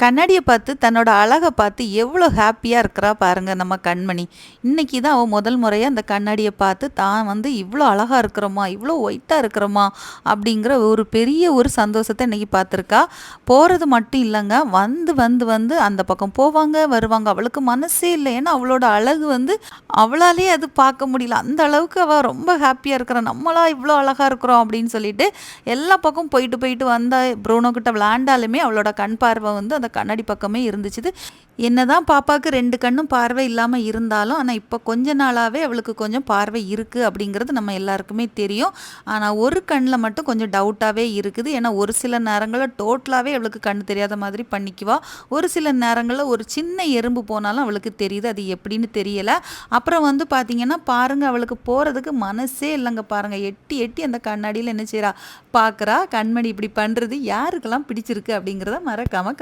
கண்ணாடிய பார்த்து தன்னோட அழக பார்த்து எவ்வளோ ஹாப்பியா இருக்கிறா பாருங்க நம்ம கண்மணி. இன்னைக்கு தான் அவ முதல் முறையா அந்த கண்ணாடிய பார்த்து தான் வந்து இவ்வளோ அழகா இருக்கிறோமா, இவ்வளோ ஒயிட்டா இருக்கிறோமா அப்படிங்கிற ஒரு பெரிய ஒரு சந்தோஷத்த இன்னைக்கு பார்த்துருக்கா. போறது மட்டும் இல்லங்க. வந்து வந்து வந்து அந்த பக்கம் போவாங்க, வருவாங்க. அவளுக்கு மனசே இல்ல. ஏன்னா அவளோட அழகு வந்து அவளாலேயே அது பார்க்க முடியல. அந்த அளவுக்கு அவ ரொம்ப ஹாப்பியா இருக்கிறா. நம்மளா இவ்வளோ அழகா இருக்கிறோம் அப்படின்னு சொல்லிட்டு எல்லா பக்கம் போயிட்டு போயிட்டு வந்தா ப்ரூனோ கிட்ட விளையாண்டாலுமே அவளோட கண் பார்வை வந்து அந்த கண்ணாடி பக்கமே இருந்துச்சு. என்னதான் பாப்பாவுக்கு 2 கண்ணும் பார்வை இல்லாம இருந்தாலும், ஆனா இப்ப கொஞ்ச நாளாவே அவளுக்கு கொஞ்சம் பார்வை இருக்கு அப்படிங்கிறது நம்ம எல்லாருக்குமே தெரியும். ஆனா ஒரு கண்ல மட்டும் கொஞ்சம் டவுட்டாவே இருக்குது. ஏன்னா ஒரு சில நேரங்கள்ல டோட்டலாவே அவளுக்கு கண்ணு தெரியாத மாதிரி பண்ணிக்குவா. ஒரு சில நேரங்கள்ல ஒரு சின்ன எறும்பு போனாலும் அவளுக்கு தெரியுது. அது எப்படின்னு தெரியல. அப்புறம் வந்து பார்த்தீங்கன்னா, பாருங்க அவளுக்கு போறதுக்கு மனசே இல்லங்க பாருங்க. எட்டி எட்டி அந்த கண்ணாடியில என்ன செய்றா? பார்க்குறா. கண்மணி இப்படி பண்றது யாருக்கெல்லாம் பிடிச்சிருக்கு அப்படிங்கிறத மறக்காம